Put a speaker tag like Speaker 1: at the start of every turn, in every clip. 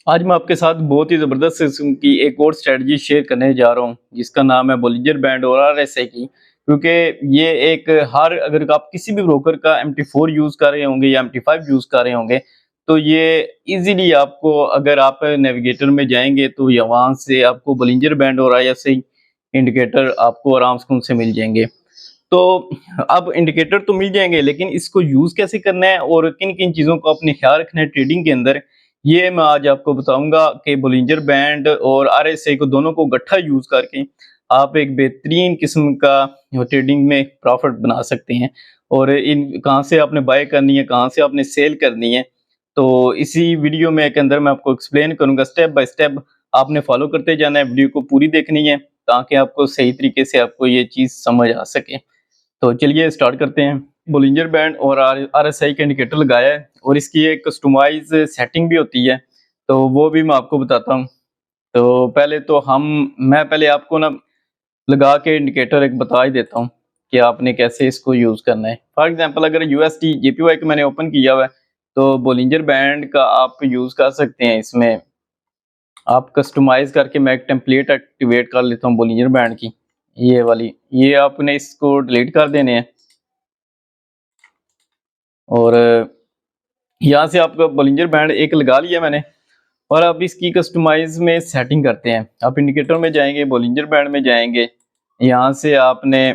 Speaker 1: आज मैं आपके साथ बहुत ही ज़बरदस्त किस्म की एक और स्ट्रैटेजी शेयर करने जा रहा हूँ, जिसका नाम है बॉलिंजर बैंड और आरएसआई की। क्योंकि ये एक हर अगर आप किसी भी ब्रोकर का MT4 यूज़ कर रहे होंगे या MT5 यूज़ कर रहे होंगे, तो ये ईज़िली आपको अगर आप नेविगेटर में जाएँगे तो या वहाँ से आपको बॉलिंजर बैंड और आरएसआई इंडिकेटर आपको आराम से उनसे मिल जाएँगे। तो अब इंडिकेटर तो मिल जाएँगे, लेकिन इसको यूज़ कैसे करना है और किन-किन चीज़ों को अपने ख्याल रखना है ट्रेडिंग के अंदर, ये मैं आज आपको बताऊँगा कि बॉलिंजर बैंड और आरएसआई को दोनों को इकट्ठा यूज़ करके आप एक बेहतरीन किस्म का ट्रेडिंग में प्रॉफ़िट बना सकते हैं। और इन कहाँ से आपने बाय करनी है, कहाँ से आपने सेल करनी है, तो इसी वीडियो में के अंदर मैं आपको एक्सप्लेन करूँगा स्टेप बाय स्टेप। आपने फ़ॉलो करते जाना है, वीडियो को पूरी देखनी है, ताकि आपको सही तरीके से आपको ये चीज़ समझ आ सके। तो चलिए स्टार्ट करते हैं। बोलिंजर बैंड और आरएसआई का इंडिकेटर लगाया है और इसकी एक कस्टमाइज सेटिंग भी होती है, तो वो भी मैं आपको बताता हूँ। तो पहले तो मैं पहले आपको ना लगा के इंडिकेटर एक बता ही देता हूँ कि आपने कैसे इसको यूज़ करना है। फॉर एग्जांपल अगर यूएसडी जेपीवाई का मैंने ओपन किया हुआ है, तो बोलिंजर बैंड का आप यूज़ कर सकते हैं इसमें। आप कस्टमाइज़ करके मैं एक टेम्पलेट एक्टिवेट कर लेता हूँ बोलिंजर बैंड की, ये वाली। ये आपने इसको डिलीट कर देने हैं और यहाँ से आपका बॉलिंजर बैंड एक लगा लिया मैंने। और अब इसकी कस्टमाइज में सेटिंग करते हैं। आप इंडिकेटर में जाएंगे, बॉलिंजर बैंड में जाएंगे, यहाँ से आपने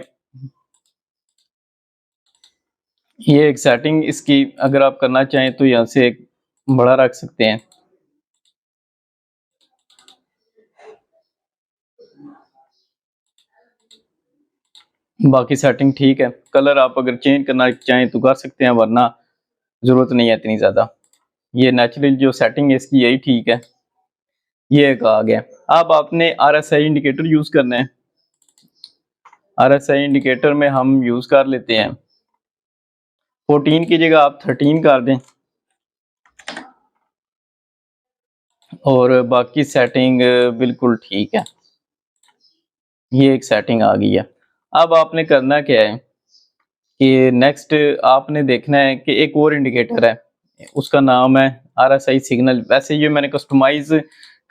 Speaker 1: ये एक सेटिंग इसकी अगर आप करना चाहें तो यहाँ से एक बड़ा रख सकते हैं। बाकी सेटिंग ठीक है। कलर आप अगर चेंज करना चाहें तो कर सकते हैं, वरना जरूरत नहीं है इतनी ज्यादा। ये नेचुरल जो सेटिंग है इसकी यही ठीक है। ये एक आ गया। अब आपने आरएसआई इंडिकेटर यूज करना है। आरएसआई इंडिकेटर में हम यूज कर लेते हैं 14 की जगह आप 13 कर दें और बाकी सेटिंग बिल्कुल ठीक है। ये एक सेटिंग आ गई है। अब आपने करना क्या है कि नेक्स्ट आपने देखना है कि एक और इंडिकेटर है, उसका नाम है आरएसआई सिग्नल। वैसे ये मैंने कस्टमाइज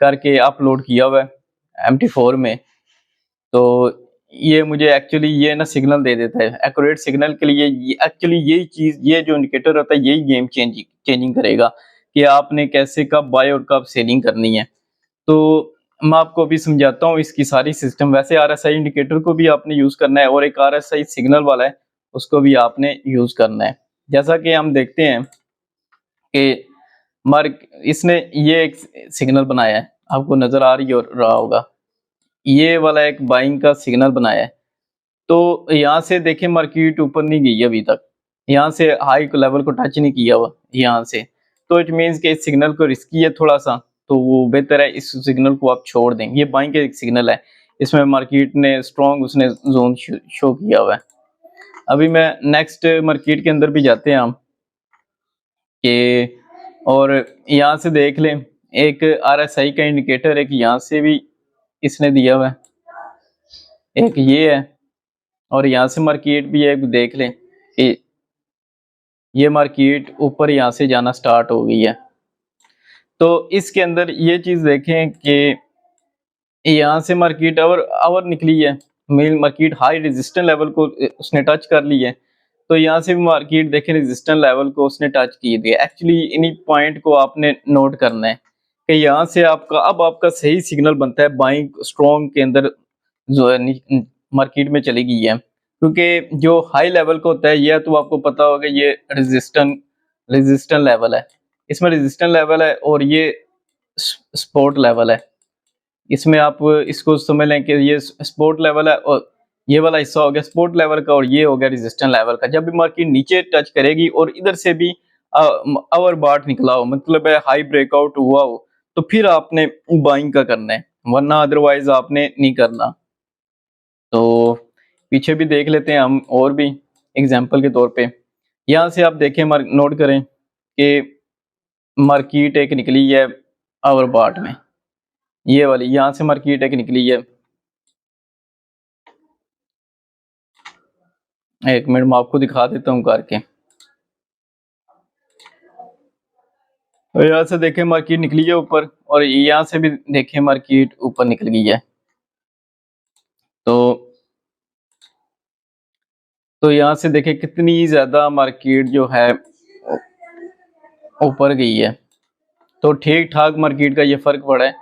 Speaker 1: करके अपलोड किया हुआ है MT4 में। तो ये मुझे एक्चुअली ये ना सिग्नल दे देता है एक्यूरेट सिग्नल के लिए। ये एक्चुअली यही चीज, ये जो इंडिकेटर होता है यही गेम चेंजिंग करेगा कि आपने कैसे कब बाय और कब सेलिंग करनी है। तो मैं आपको अभी समझाता हूँ इसकी सारी सिस्टम। वैसे आरएसआई इंडिकेटर को भी आपने यूज करना है और एक आरएसआई सिग्नल वाला है, उसको भी आपने यूज करना है। जैसा कि हम देखते हैं कि मार्क इसने ये एक सिग्नल बनाया है, आपको नजर आ रही रहा होगा। ये वाला एक बाइंग का सिग्नल बनाया है। तो यहाँ से देखिए मार्केट ऊपर नहीं गई अभी तक, यहाँ से हाई लेवल को टच नहीं किया हुआ यहाँ से। तो इट मीन्स कि इस सिग्नल को रिस्की है थोड़ा सा, तो वो बेहतर है इस सिग्नल को आप छोड़ दें। ये बाइंग का एक सिग्नल है, इसमें मार्केट ने स्ट्रॉन्ग उसने जोन शो किया हुआ है। अभी मैं नेक्स्ट मार्केट के अंदर भी जाते हैं हम कि, और यहाँ से देख लें एक आरएसआई का इंडिकेटर एक यहाँ से भी इसने दिया हुआ है, एक ये है। और यहाँ से मार्केट भी एक देख लें कि ये मार्केट ऊपर यहाँ से जाना स्टार्ट हो गई है। तो इसके अंदर ये चीज देखें कि यहाँ से मार्केट आवर आवर निकली है, main market high resistance level को उसने टच कर ली है। तो यहाँ से भी मार्केट देखें रेजिस्टेंस लेवल को उसने टच की दिया। एक्चुअली इन्हीं पॉइंट को आपने नोट करना है कि यहाँ से आपका अब आपका सही सिग्नल बनता है बाइंग स्ट्रॉन्ग के अंदर जो है मार्केट में चली गई है। क्योंकि जो हाई लेवल का होता है यह तो आपको पता होगा, ये रेजिस्टेंस लेवल है, इसमें रेजिस्टेंस लेवल है और ये सपोर्ट लेवल है। इसमें आप इसको समझ लें कि ये सपोर्ट लेवल है और ये वाला हिस्सा हो गया सपोर्ट लेवल का और ये हो गया रेजिस्टेंस लेवल का। जब भी मार्केट नीचे टच करेगी और इधर से भी अवर बाट निकला हो, मतलब है हाई ब्रेकआउट हुआ हो, तो फिर आपने बाइंग का करना है, वरना अदरवाइज आपने नहीं करना। तो पीछे भी देख लेते हैं हम और भी एग्जांपल के तौर पे। यहाँ से आप देखें नोट करें कि मार्केट एक निकली है आवर बाट में, ये वाली यहाँ से मार्केट एक निकली है। एक मिनट मैं आपको दिखा देता हूँ करके। और यहाँ से देखें मार्केट निकली है ऊपर, और यहाँ से भी देखें मार्केट ऊपर निकल गई है। तो यहाँ से देखें कितनी ज्यादा मार्केट जो है ऊपर गई है। तो ठीक ठाक मार्केट का ये फर्क पड़ा है।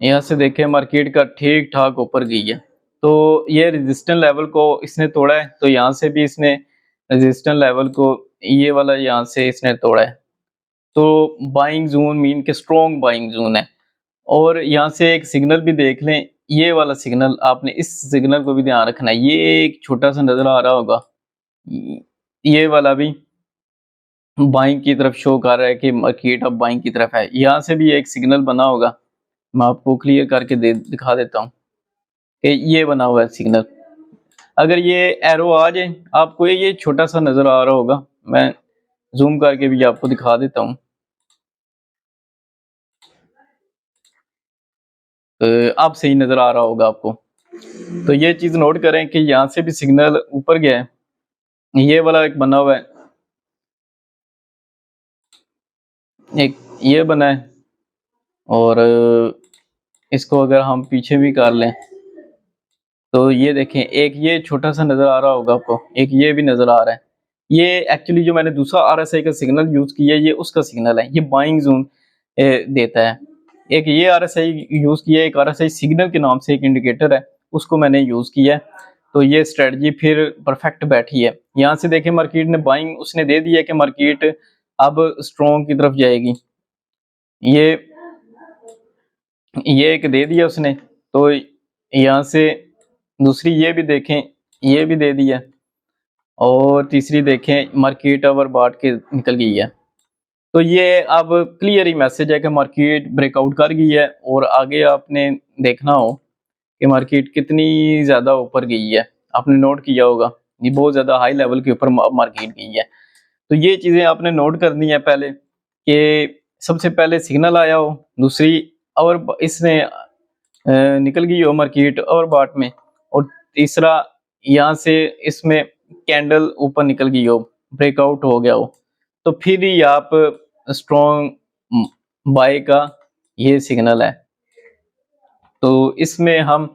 Speaker 1: यहाँ से देखें मार्केट का ठीक ठाक ऊपर गई है। तो ये रेजिस्टेंस लेवल को इसने तोड़ा है, तो यहाँ से भी इसने रेजिस्टेंस लेवल को ये वाला यहाँ से इसने तोड़ा है। तो बाइंग जोन मीन के स्ट्रॉन्ग बाइंग जोन है। और यहाँ से एक सिग्नल भी देख लें, ये वाला सिग्नल, आपने इस सिग्नल को भी ध्यान रखना है। ये एक छोटा सा नजर आ रहा होगा, ये वाला भी बाइंग की तरफ शो कर रहा है कि मार्केट अब बाइंग की तरफ है। यहाँ से भी एक सिग्नल बना होगा, मैं आपको क्लियर करके दिखा देता हूँ कि ये बना हुआ है सिग्नल। अगर ये एरो आ जाए आपको, ये छोटा सा नजर आ रहा होगा, मैं जूम करके भी आपको दिखा देता हूँ। तो अब सही नजर आ रहा होगा आपको। तो ये चीज नोट करें कि यहाँ से भी सिग्नल ऊपर गया है, ये वाला एक बना हुआ है, एक ये बना है, और इसको अगर हम पीछे भी कर लें तो ये देखें, एक ये छोटा सा नजर आ रहा होगा आपको, एक ये भी नजर आ रहा है। ये एक्चुअली जो मैंने दूसरा आरएसआई का सिग्नल यूज किया है, ये उसका सिग्नल है, ये बाइंग जोन देता है। एक ये आरएसआई यूज किया है, एक आरएसआई सिग्नल के नाम से एक इंडिकेटर है, उसको मैंने यूज किया है। तो ये स्ट्रेटजी फिर परफेक्ट बैठी है। यहाँ से देखें मार्केट ने बाइंग उसने दे दिया कि मार्केट अब स्ट्रॉन्ग की तरफ जाएगी, ये एक दे दिया उसने। तो यहाँ से दूसरी ये भी देखें, ये भी दे दिया, और तीसरी देखें मार्केट ओवर बॉट के निकल गई है। तो ये अब क्लियर ही मैसेज है कि मार्केट ब्रेकआउट कर गई है, और आगे आपने देखना हो कि मार्केट कितनी ज्यादा ऊपर गई है। आपने नोट किया होगा ये बहुत ज्यादा हाई लेवल के ऊपर मार्केट गई है। तो ये चीजें आपने नोट करनी है पहले, कि सबसे पहले सिग्नल आया हो, दूसरी और इसने निकल गई हो मार्केट और बॉट में, और तीसरा यहाँ से इसमें कैंडल ऊपर निकल गई हो, ब्रेकआउट हो गया हो, तो फिर ही आप स्ट्रॉन्ग बाय का ये सिग्नल है। तो इसमें हम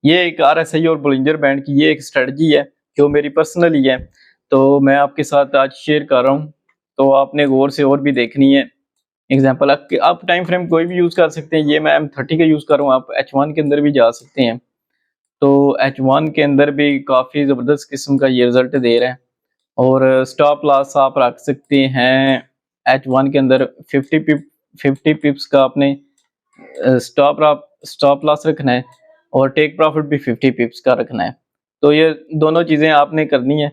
Speaker 1: ये एक आरएसआई और बोलिंजर बैंड की ये एक स्ट्रेटजी है जो मेरी पर्सनली है, तो मैं आपके साथ आज शेयर कर रहा हूँ। तो आपने गौर से और भी देखनी है। एग्जाम्पल आप टाइम फ्रेम कोई भी यूज कर सकते हैं, ये मैं M30 का यूज कर रहा हूँ, आप H1 के अंदर भी जा सकते हैं। तो H1 के अंदर भी काफी जबरदस्त किस्म का ये रिजल्ट दे रहा है। और स्टॉप लॉस आप रख सकते हैं H1 के अंदर 50 पिप्स का आपने स्टॉप लॉस रखना है, और टेक प्रॉफिट भी 50 पिप्स का रखना है। तो ये दोनों चीजें आपने करनी है।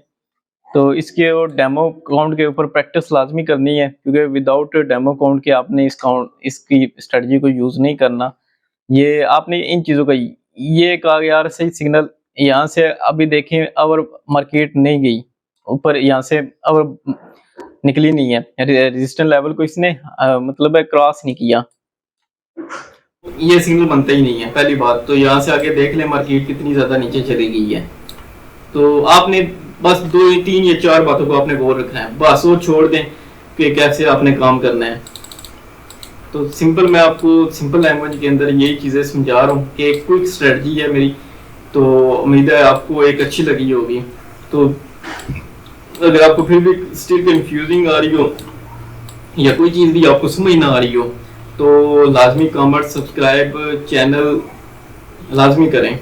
Speaker 1: तो इसके और डेमो काउंट के ऊपर प्रैक्टिस लाजमी करनी है, क्योंकि विदाउट डेमो काउंट के आपने इसकी स्ट्रेटजी को यूज नहीं करना। ये आपने इन चीजों का ये कहा यार सही सिग्नल, यहाँ से अभी देखें और मार्केट नहीं गई ऊपर, यहाँ से और निकली नहीं है, रेजिस्टेंस लेवल को इसने मतलब क्रॉस नहीं किया, ये सिग्नल बनता ही नहीं है पहली बात। तो यहाँ से आगे देख ले मार्केट कितनी ज्यादा नीचे चली गई है। तो आपने बस 2 3 या 4 बातों को आपने गौर रखना है बस, और छोड़ दें कि कैसे आपने काम करना है। तो सिंपल मैं आपको सिंपल लैंग्वेज के अंदर यही चीजें समझा रहा हूँ कि एक क्विक स्ट्रेटजी है मेरी। तो उम्मीद है आपको एक अच्छी लगी होगी। तो अगर आपको फिर भी स्टिल कंफ्यूजिंग आ रही हो या कोई चीज भी आपको समझ ना आ रही हो, तो लाजमी कमेंट सब्सक्राइब चैनल लाजमी करें।